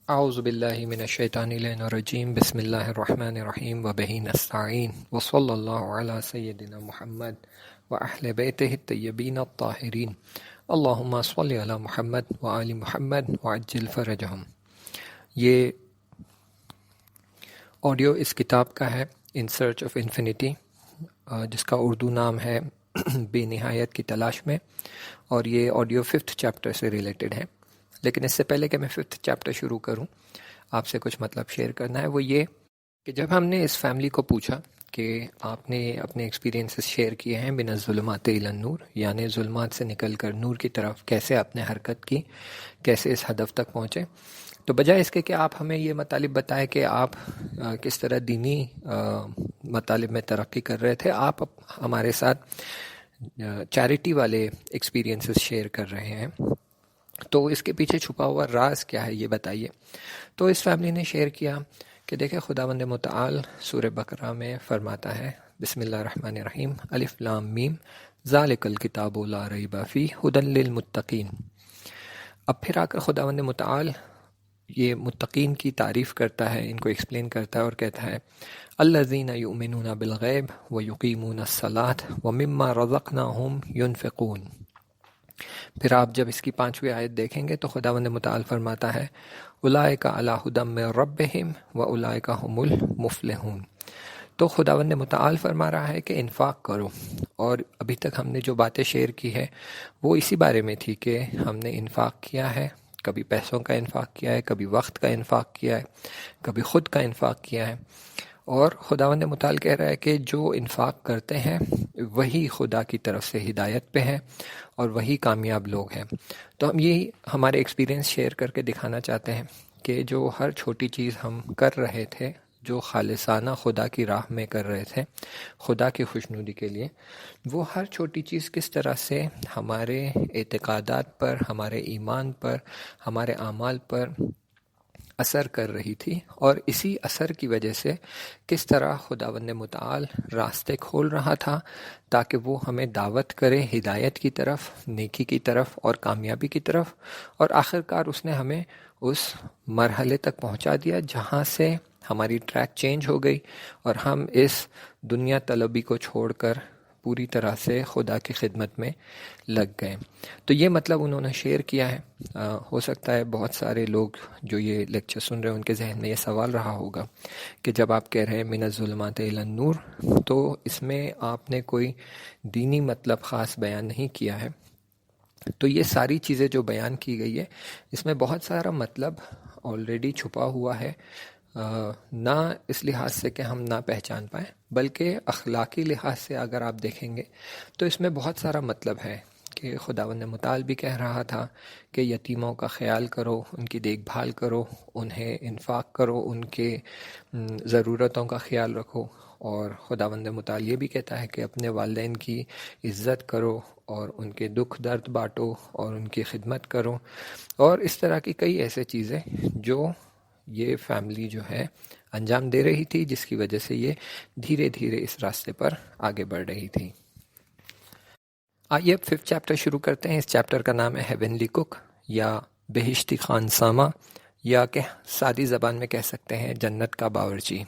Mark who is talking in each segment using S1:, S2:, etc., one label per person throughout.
S1: اعوذ باللہ من الشیطان الرجیم بسم اللہ الرحمن الرحیم وبہ نستعین وصلی اللہ علی سیدنا محمد واہل بیتہ الطیبین الطاہرین اللہم صلی علی محمد وآل محمد وعجل فرجہم۔ یہ آڈیو اس کتاب کا ہے ان سرچ آف انفینٹی، جس کا اردو نام ہے بے نہایت کی تلاش میں، اور یہ آڈیو 5th چیپٹر سے ریلیٹڈ ہے۔ لیکن اس سے پہلے کہ میں 5th چیپٹر شروع کروں، آپ سے کچھ مطلب شیئر کرنا ہے۔ وہ یہ کہ جب ہم نے اس فیملی کو پوچھا کہ آپ نے اپنے ایکسپیرینسز شیئر کیے ہیں بِنَ الظُّلُمَاتِ إِلَى النُّورِ، یعنی ظلمات سے نکل کر نور کی طرف کیسے آپ نے حرکت کی، کیسے اس ہدف تک پہنچے، تو بجائے اس کے کہ آپ ہمیں یہ مطالب بتائیں کہ آپ کس طرح دینی مطالب میں ترقی کر رہے تھے، آپ ہمارے ساتھ چیریٹی والے ایکسپیرینسز شیئر کر رہے ہیں۔ تو اس کے پیچھے چھپا ہوا راز کیا ہے، یہ بتائیے۔ تو اس فیملی نے شیئر کیا کہ دیکھیں، خداوند متعال سورہ بقرہ میں فرماتا ہے، بسم اللہ الرحمن الرحیم، الف لام میم ذالک الکتاب لا ریب فیہ ھدی للمتقین۔ اب پھر آ کر خداوند متعال یہ متقین کی تعریف کرتا ہے، ان کو ایکسپلین کرتا ہے اور کہتا ہے، الذین یؤمنون بالغیب ویقیمون الصلاۃ ومما رزقناہم ینفقون۔ پھر آپ جب اس کی 5ویں آیت دیکھیں گے تو خداوند متعال فرماتا ہے، اولئک علی ھدی من ربہم واولئک ھم المفلحون۔ تو خداوند متعال فرما رہا ہے کہ انفاق کرو، اور ابھی تک ہم نے جو باتیں شیئر کی ہے وہ اسی بارے میں تھی کہ ہم نے انفاق کیا ہے، کبھی پیسوں کا انفاق کیا ہے، کبھی وقت کا انفاق کیا ہے، کبھی خود کا انفاق کیا ہے، اور خداوند متعال کہہ رہا ہے کہ جو انفاق کرتے ہیں وہی خدا کی طرف سے ہدایت پہ ہے اور وہی کامیاب لوگ ہیں۔ تو ہم یہی ہمارے ایکسپیرینس شیئر کر کے دکھانا چاہتے ہیں کہ جو ہر چھوٹی چیز ہم کر رہے تھے، جو خالصانہ خدا کی راہ میں کر رہے تھے، خدا کی خوشنودی کے لیے، وہ ہر چھوٹی چیز کس طرح سے ہمارے اعتقادات پر، ہمارے ایمان پر، ہمارے اعمال پر اثر کر رہی تھی، اور اسی اثر کی وجہ سے کس طرح خداوند متعال راستے کھول رہا تھا تاکہ وہ ہمیں دعوت کرے ہدایت کی طرف، نیکی کی طرف اور کامیابی کی طرف، اور آخرکار اس نے ہمیں اس مرحلے تک پہنچا دیا جہاں سے ہماری ٹریک چینج ہو گئی اور ہم اس دنیا طلبی کو چھوڑ کر پوری طرح سے خدا کی خدمت میں لگ گئے۔ تو یہ مطلب انہوں نے شیئر کیا ہے۔ ہو سکتا ہے بہت سارے لوگ جو یہ لیکچر سن رہے ہیں ان کے ذہن میں یہ سوال رہا ہوگا کہ جب آپ کہہ رہے ہیں من الظلمات الی النور، تو اس میں آپ نے کوئی دینی مطلب خاص بیان نہیں کیا ہے۔ تو یہ ساری چیزیں جو بیان کی گئی ہے، اس میں بہت سارا مطلب آلریڈی چھپا ہوا ہے، نہ اس لحاظ سے کہ ہم نہ پہچان پائیں، بلکہ اخلاقی لحاظ سے اگر آپ دیکھیں گے تو اس میں بہت سارا مطلب ہے کہ خداوند متعال بھی کہہ رہا تھا کہ یتیموں کا خیال کرو، ان کی دیکھ بھال کرو، انہیں انفاق کرو، ان کے ضرورتوں کا خیال رکھو، اور خداوند متعال یہ بھی کہتا ہے کہ اپنے والدین کی عزت کرو اور ان کے دکھ درد بانٹو اور ان کی خدمت کرو، اور اس طرح کی کئی ایسے چیزیں جو یہ فیملی جو ہے انجام دے رہی تھی، جس کی وجہ سے یہ دھیرے دھیرے اس راستے پر آگے بڑھ رہی تھی۔ آئیے اب 5th چیپٹر شروع کرتے ہیں۔ اس چیپٹر کا نام ہے ہیونلی کک، یا بہشتی خانسامہ، یا کہ سادی زبان میں کہہ سکتے ہیں جنت کا باورچی۔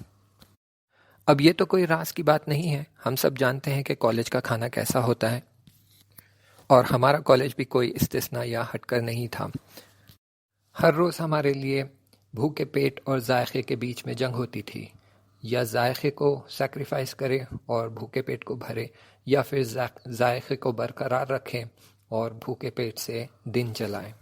S1: اب یہ تو کوئی راز کی بات نہیں ہے، ہم سب جانتے ہیں کہ کالج کا کھانا کیسا ہوتا ہے، اور ہمارا کالج بھی کوئی استثناء یا ہٹ کر نہیں تھا۔ ہر روز ہمارے لیے بھوکے پیٹ اور ذائقے کے بیچ میں جنگ ہوتی تھی، یا ذائقے کو سیکریفائس کرے اور بھوکے پیٹ کو بھرے، یا پھر ذائقے کو برقرار رکھیں اور بھوکے پیٹ سے دن چلائیں۔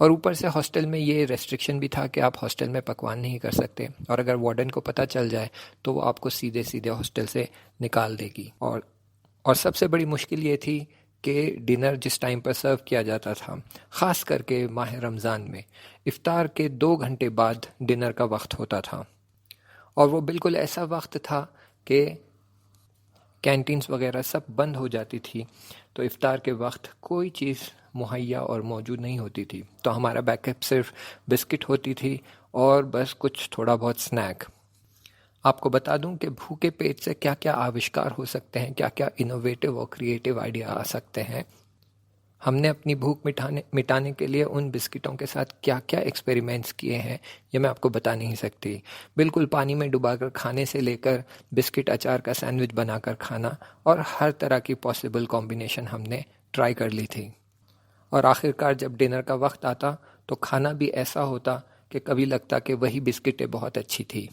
S1: اور اوپر سے ہاسٹل میں یہ ریسٹرکشن بھی تھا کہ آپ ہاسٹل میں پکوان نہیں کر سکتے، اور اگر وارڈن کو پتہ چل جائے تو وہ آپ کو سیدھے سیدھے ہاسٹل سے نکال دے گی۔ اور سب سے بڑی مشکل یہ تھی کہ ڈنر جس ٹائم پر سرو کیا جاتا تھا، خاص کر کے ماہ رمضان میں، افطار کے 2 گھنٹے بعد ڈنر کا وقت ہوتا تھا، اور وہ بالکل ایسا وقت تھا کہ کینٹینز وغیرہ سب بند ہو جاتی تھی، تو افطار کے وقت کوئی چیز مہیا اور موجود نہیں ہوتی تھی، تو ہمارا بیک اپ صرف بسکٹ ہوتی تھی اور بس کچھ تھوڑا بہت سنیک۔ آپ کو بتا دوں کہ بھوکے پیٹ سے کیا کیا آوشکار ہو سکتے ہیں، کیا کیا انوویٹو اور کریٹیو آئیڈیا آ سکتے ہیں۔ ہم نے اپنی بھوک مٹانے کے لیے ان بسکٹوں کے ساتھ کیا کیا ایکسپیریمنٹس کیے ہیں یہ میں آپ کو بتا نہیں سکتی. بالکل پانی میں ڈبا کر کھانے سے لے کر بسکٹ اچار کا سینڈوچ بنا کر کھانا اور ہر طرح کی پاسبل کمبینیشن ہم نے ٹرائی کر لی تھی. اور آخر کار جب ڈنر کا وقت آتا تو کھانا بھی ایسا ہوتا کہ کبھی لگتا کہ وہی بسکٹیں بہت اچھی تھی.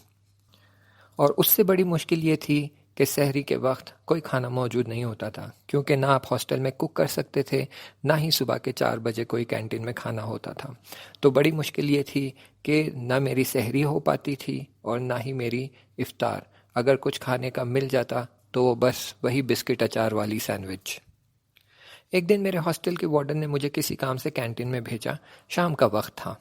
S1: اور اس سے بڑی مشکل یہ تھی کہ سحری کے وقت کوئی کھانا موجود نہیں ہوتا تھا، کیونکہ نہ آپ ہاسٹل میں کوک کر سکتے تھے، نہ ہی صبح کے 4 بجے کوئی کینٹین میں کھانا ہوتا تھا. تو بڑی مشکل یہ تھی کہ نہ میری سحری ہو پاتی تھی اور نہ ہی میری افطار. اگر کچھ کھانے کا مل جاتا تو وہ بس وہی بسکٹ اچار والی سینڈوچ. ایک دن میرے ہاسٹل کے وارڈن نے مجھے کسی کام سے کینٹین میں بھیجا. شام کا وقت تھا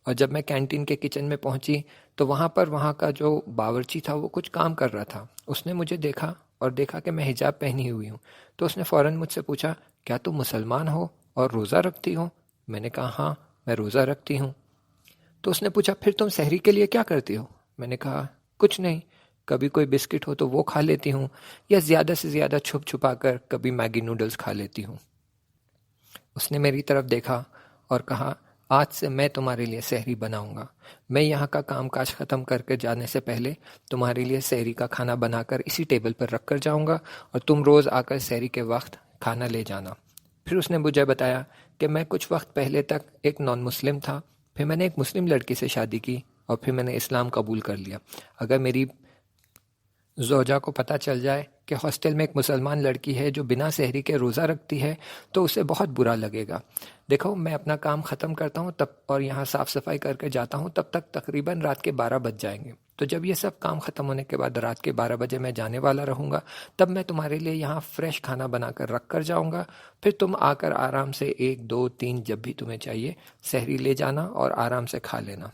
S1: اور جب میں کینٹین کے کچن میں پہنچی تو وہاں کا جو باورچی تھا وہ کچھ کام کر رہا تھا. اس نے مجھے دیکھا اور دیکھا کہ میں حجاب پہنی ہوئی ہوں تو اس نے فوراً مجھ سے پوچھا، کیا تم مسلمان ہو اور روزہ رکھتی ہو؟ میں نے کہا ہاں میں روزہ رکھتی ہوں. تو اس نے پوچھا پھر تم سحری کے لیے کیا کرتی ہو؟ میں نے کہا کچھ نہیں، کبھی کوئی بسکٹ ہو تو وہ کھا لیتی ہوں یا زیادہ سے زیادہ چھپ چھپا کر کبھی میگی نوڈلز کھا لیتی ہوں. اس نے میری طرف دیکھا اور کہا، آج سے میں تمہارے لیے سحری بناؤں گا. میں یہاں کا کام کاج ختم کر کے جانے سے پہلے تمہارے لیے سحری کا کھانا بنا کر اسی ٹیبل پر رکھ کر جاؤں گا اور تم روز آ کر سحری کے وقت کھانا لے جانا. پھر اس نے مجھے بتایا کہ میں کچھ وقت پہلے تک ایک نان مسلم تھا، پھر میں نے ایک مسلم لڑکی سے شادی کی اور پھر میں نے اسلام قبول کر لیا. اگر میری زوجہ کو پتہ چل جائے کہ ہاسٹل میں ایک مسلمان لڑکی ہے جو بنا سحری کے روزہ رکھتی ہے تو اسے بہت برا لگے گا. دیکھو میں اپنا کام ختم کرتا ہوں تب اور یہاں صاف صفائی کر کے جاتا ہوں تب تک تقریباً رات کے 12 بج جائیں گے. تو جب یہ سب کام ختم ہونے کے بعد رات کے 12 بجے میں جانے والا رہوں گا تب میں تمہارے لیے یہاں فریش کھانا بنا کر رکھ کر جاؤں گا. پھر تم آ کر آرام سے 1 2 3 جب بھی تمہیں چاہیے سحری لے جانا اور آرام سے کھا لینا.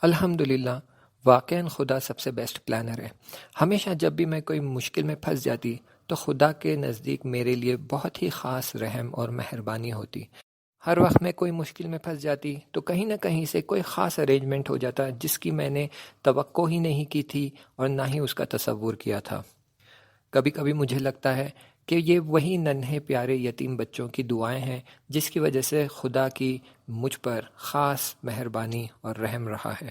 S1: الحمدللہ واقعاً خدا سب سے بیسٹ پلانر ہے. ہمیشہ جب بھی میں کوئی مشکل میں پھنس جاتی تو خدا کے نزدیک میرے لیے بہت ہی خاص رحم اور مہربانی ہوتی. ہر وقت میں کوئی مشکل میں پھنس جاتی تو کہیں نہ کہیں سے کوئی خاص ارینجمنٹ ہو جاتا جس کی میں نے توقع ہی نہیں کی تھی اور نہ ہی اس کا تصور کیا تھا. کبھی کبھی مجھے لگتا ہے کہ یہ وہی ننھے پیارے یتیم بچوں کی دعائیں ہیں جس کی وجہ سے خدا کی مجھ پر خاص مہربانی اور رحم رہا ہے.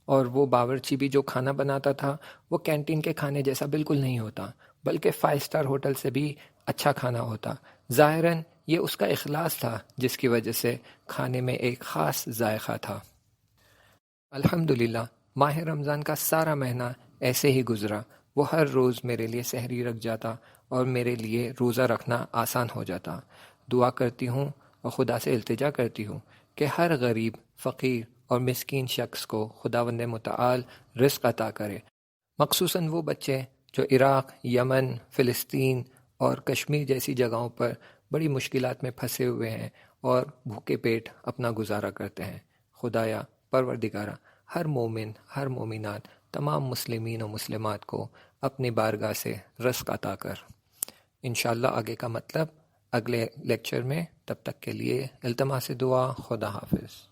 S1: اور وہ باورچی بھی جو کھانا بناتا تھا وہ کینٹین کے کھانے جیسا بالکل نہیں ہوتا بلکہ 5 اسٹار ہوٹل سے بھی اچھا کھانا ہوتا. ظاہراً یہ اس کا اخلاص تھا جس کی وجہ سے کھانے میں ایک خاص ذائقہ تھا. الحمدللہ ماہ رمضان کا سارا مہینہ ایسے ہی گزرا. وہ ہر روز میرے لیے سحری رکھ جاتا اور میرے لیے روزہ رکھنا آسان ہو جاتا. دعا کرتی ہوں اور خدا سے التجا کرتی ہوں کہ ہر غریب، فقیر اور مسکین شخص کو خداوند متعال رزق عطا کرے، مخصوصاً وہ بچے جو عراق، یمن، فلسطین اور کشمیر جیسی جگہوں پر بڑی مشکلات میں پھنسے ہوئے ہیں اور بھوکے پیٹ اپنا گزارا کرتے ہیں. خدایا پروردگارا ہر مومن، ہر مومنات، تمام مسلمین و مسلمات کو اپنی بارگاہ سے رزق عطا کر. انشاءاللہ آگے کا مطلب اگلے لیکچر میں. تب تک کے لیے التماس دعا. خدا حافظ.